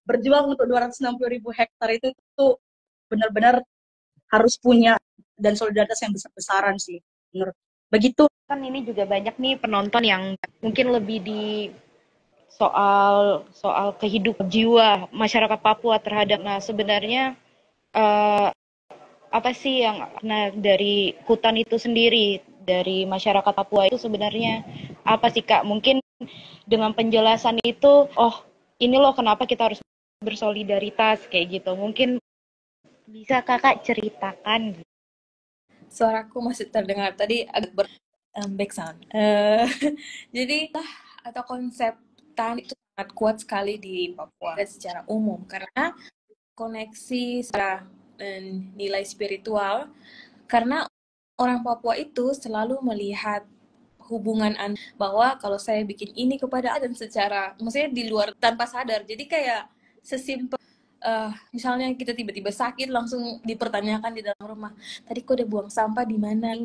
berjuang untuk 260.000 hektar itu tuh benar-benar harus punya dan solidaritas yang besar-besaran sih menurut begitu. Kan ini juga banyak nih penonton yang mungkin lebih di soal soal kehidupan jiwa masyarakat Papua terhadap, nah sebenarnya eh, apa sih yang dari hutan itu sendiri, dari masyarakat Papua itu sebenarnya apa sih Kak? Mungkin dengan penjelasan itu, oh ini loh kenapa kita harus bersolidaritas kayak gitu. Mungkin bisa Kakak ceritakan. Suaraku masih terdengar tadi agak back sound. Jadi atau konsep tani itu sangat kuat sekali di Papua secara umum karena koneksi secara nilai spiritual, karena orang Papua itu selalu melihat hubungan bahwa kalau saya bikin ini kepada dan secara maksudnya di luar tanpa sadar, jadi kayak sesimpel misalnya kita tiba-tiba sakit langsung dipertanyakan di dalam rumah, tadi kok udah buang sampah di mana.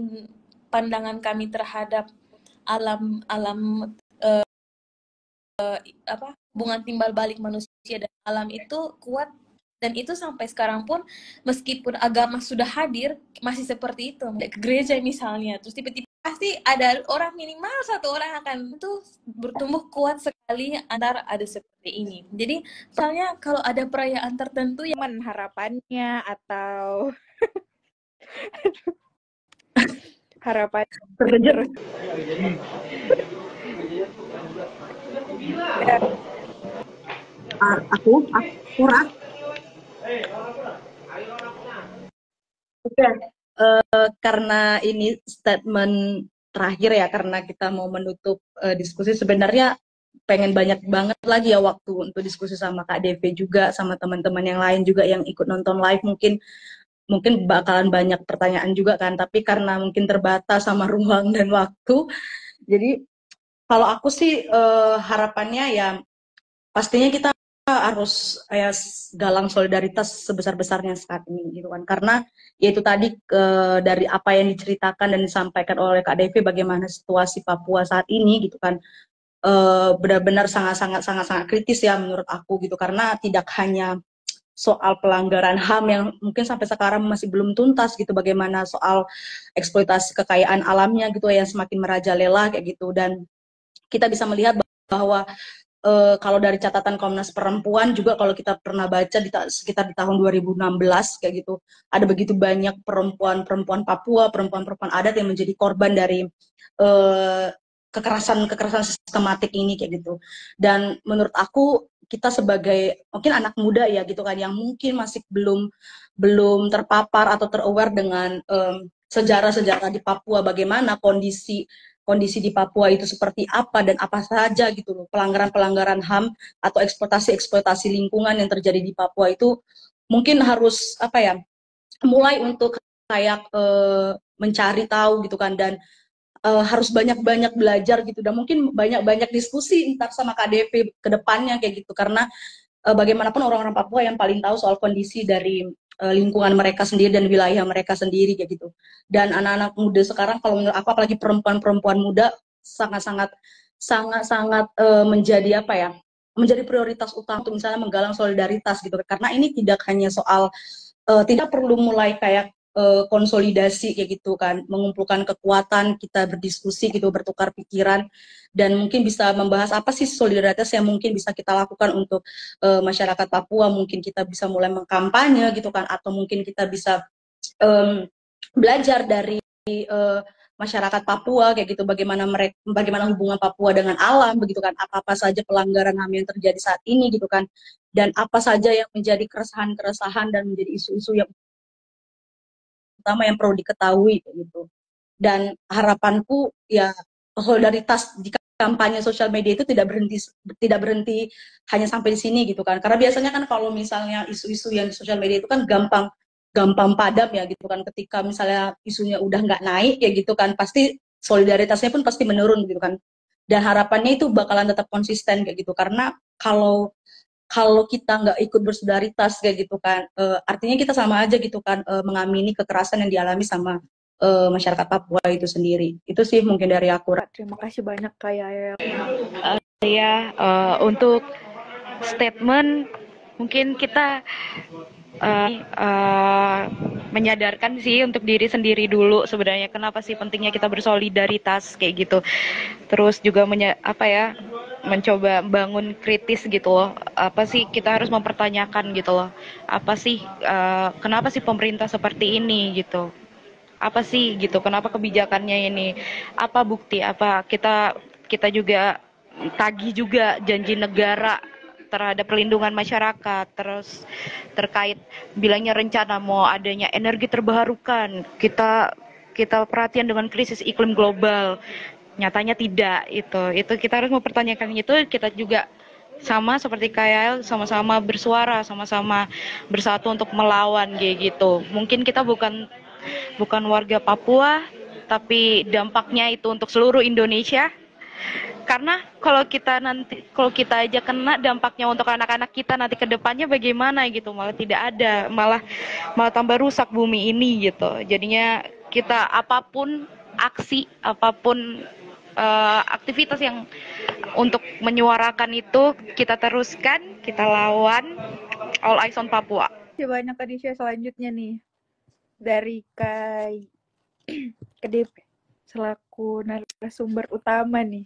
Pandangan kami terhadap alam hubungan timbal balik manusia dan alam itu kuat, dan itu sampai sekarang pun meskipun agama sudah hadir masih seperti itu. Ke gereja misalnya, terus tiba-tiba pasti ada orang, minimal satu orang akan tuh bertumbuh kuat sekali antara ada seperti ini. Jadi misalnya kalau ada perayaan tertentu yang Harapannya atau harapan Terkejut. Aku kurang. Oke, karena ini statement terakhir ya, karena kita mau menutup diskusi, sebenarnya pengen banyak banget lagi ya waktu untuk diskusi sama Kak Devi juga, sama teman-teman yang lain juga yang ikut nonton live, mungkin bakalan banyak pertanyaan juga kan, tapi karena mungkin terbatas sama ruang dan waktu, jadi kalau aku sih harapannya ya pastinya kita harus ya galang solidaritas sebesar-besarnya saat ini gitu kan, karena yaitu tadi dari apa yang diceritakan dan disampaikan oleh Kak Devi bagaimana situasi Papua saat ini gitu kan, benar-benar sangat kritis ya menurut aku gitu, karena tidak hanya soal pelanggaran HAM yang mungkin sampai sekarang masih belum tuntas gitu, bagaimana soal eksploitasi kekayaan alamnya gitu yang semakin merajalela kayak gitu, dan kita bisa melihat bahwa kalau dari catatan Komnas Perempuan juga, kalau kita pernah baca sekitar di tahun 2016 kayak gitu, ada begitu banyak perempuan Papua, perempuan adat yang menjadi korban dari kekerasan sistematik ini kayak gitu. Dan menurut aku kita sebagai mungkin anak muda ya gitu kan, yang mungkin masih belum terpapar atau teraware dengan sejarah-sejarah di Papua, bagaimana kondisi di Papua itu seperti apa dan apa saja gitu loh, pelanggaran-pelanggaran HAM atau eksploitasi lingkungan yang terjadi di Papua itu, mungkin harus apa ya, mulai untuk kayak mencari tahu gitu kan, dan harus banyak-banyak belajar gitu, dan mungkin banyak-banyak diskusi entar sama KDP ke depannya kayak gitu, karena bagaimanapun orang-orang Papua yang paling tahu soal kondisi dari lingkungan mereka sendiri dan wilayah mereka sendiri kayak gitu. Dan anak-anak muda sekarang, kalau menurut aku apalagi perempuan-perempuan muda, sangat menjadi apa ya, menjadi prioritas utama untuk misalnya menggalang solidaritas gitu, karena ini tidak hanya soal tidak perlu mulai kayak konsolidasi kayak gitu kan, mengumpulkan kekuatan, kita berdiskusi gitu, bertukar pikiran, dan mungkin bisa membahas apa sih solidaritas yang mungkin bisa kita lakukan untuk masyarakat Papua. Mungkin kita bisa mulai mengkampanye gitu kan, atau mungkin kita bisa belajar dari masyarakat Papua kayak gitu, bagaimana hubungan Papua dengan alam begitu kan, apa saja pelanggaran HAM yang terjadi saat ini gitu kan, dan apa saja yang menjadi keresahan dan menjadi isu-isu yang utama yang perlu diketahui gitu. Dan harapanku ya, solidaritas di kampanye sosial media itu tidak berhenti hanya sampai di sini gitu kan, karena biasanya kan kalau misalnya isu-isu yang di sosial media itu kan gampang padam ya gitu kan, ketika misalnya isunya udah nggak naik ya gitu kan, pasti solidaritasnya pun pasti menurun gitu kan, dan harapannya itu bakalan tetap konsisten kayak gitu, karena kalau kalau kita nggak ikut bersolidaritas kayak gitu kan, artinya kita sama aja gitu kan, mengamini kekerasan yang dialami sama masyarakat Papua itu sendiri. Itu sih mungkin dari aku. terima kasih banyak Kak Yaya. Ya, untuk statement Mungkin kita uh, menyadarkan sih untuk diri sendiri dulu sebenarnya kenapa sih pentingnya kita bersolidaritas kayak gitu. Terus juga mencoba bangun kritis gitu loh. Apa sih kita harus mempertanyakan gitu loh. Apa sih kenapa sih pemerintah seperti ini gitu. Apa sih gitu, kenapa kebijakannya ini? Apa bukti? Apa kita juga tagih juga janji negara terhadap perlindungan masyarakat, terus terkait bilangnya rencana mau adanya energi terbarukan, kita perhatian dengan krisis iklim global, nyatanya tidak. Itu kita harus mempertanyakan. Itu kita juga sama seperti KL, sama-sama bersuara, sama-sama bersatu untuk melawan kayak gitu. Mungkin kita bukan warga Papua, tapi dampaknya itu untuk seluruh Indonesia. Karena kalau kita aja kena, dampaknya untuk anak-anak kita nanti ke depannya bagaimana gitu, malah tidak ada, malah tambah rusak bumi ini gitu. Jadinya kita apapun aksi, apapun aktivitas yang untuk menyuarakan itu kita teruskan, kita lawan. All Eyes on Papua. Banyak tadi selanjutnya nih dari Kak Kedip selaku narasumber utama nih.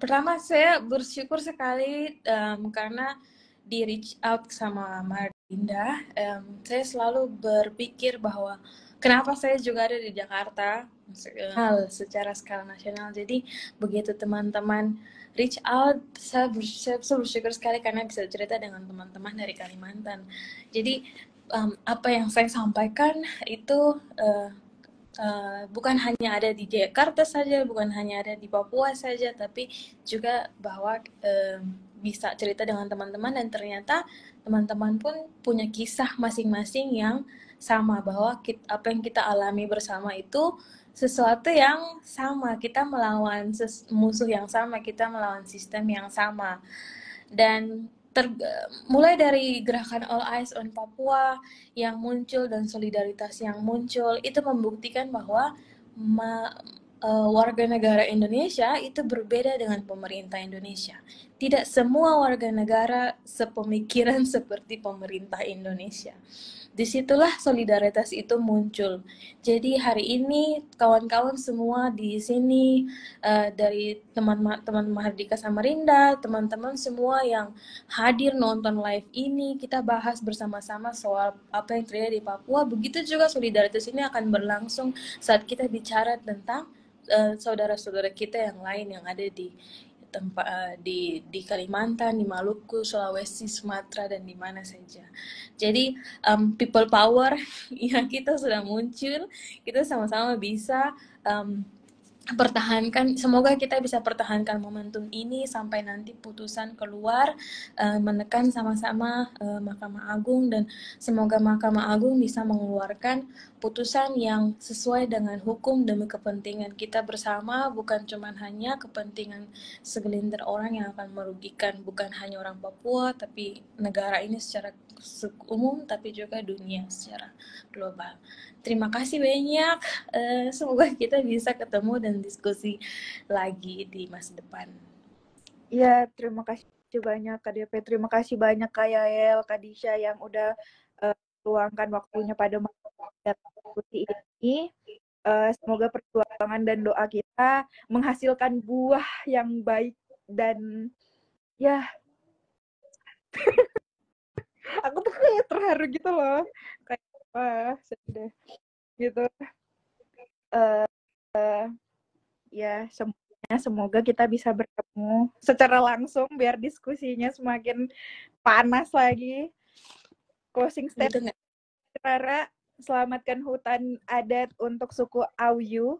Pertama saya bersyukur sekali karena di reach out sama Marinda, saya selalu berpikir bahwa kenapa saya juga ada di Jakarta hal secara skala nasional. Jadi begitu teman-teman reach out, saya bersyukur sekali karena bisa cerita dengan teman-teman dari Kalimantan. Jadi apa yang saya sampaikan itu bukan hanya ada di Jakarta saja, bukan hanya ada di Papua saja, tapi juga bahwa bisa cerita dengan teman-teman dan ternyata teman-teman pun punya kisah masing-masing yang sama, bahwa apa yang kita alami bersama itu sesuatu yang sama, kita melawan musuh yang sama, kita melawan sistem yang sama. Dan mulai dari gerakan All Eyes on Papua yang muncul dan solidaritas yang muncul itu membuktikan bahwa warga negara Indonesia itu berbeda dengan pemerintah Indonesia. Tidak semua warga negara sepemikiran seperti pemerintah Indonesia. Disitulah solidaritas itu muncul. Jadi hari ini kawan-kawan semua di sini dari teman-teman Mahardika Samarinda, teman-teman semua yang hadir nonton live ini, kita bahas bersama-sama soal apa yang terjadi di Papua. Begitu juga solidaritas ini akan berlangsung saat kita bicara tentang saudara-saudara kita yang lain yang ada di tempat di Kalimantan, di Maluku, Sulawesi, Sumatera, dan di mana saja. Jadi people power yang kita sudah muncul, kita sama-sama bisa pertahankan. Semoga kita bisa pertahankan momentum ini sampai nanti putusan keluar, menekan sama-sama Mahkamah Agung, dan semoga Mahkamah Agung bisa mengeluarkan putusan yang sesuai dengan hukum demi kepentingan kita bersama, bukan cuma hanya kepentingan segelintir orang yang akan merugikan bukan hanya orang Papua tapi negara ini secara umum, tapi juga dunia secara global. Terima kasih banyak. Semoga kita bisa ketemu dan diskusi lagi di masa depan. Ya, terima kasih banyak Kak DP. Terima kasih banyak Kak Yael, Kak Disha yang udah luangkan waktunya pada diskusi ini. Semoga perjuangan dan doa kita menghasilkan buah yang baik dan ya aku tuh kayak terharu gitu loh, kayak sudah gitu. Ya semoga kita bisa bertemu secara langsung biar diskusinya semakin panas lagi. Closing statement Rara, selamatkan hutan adat untuk suku Auyu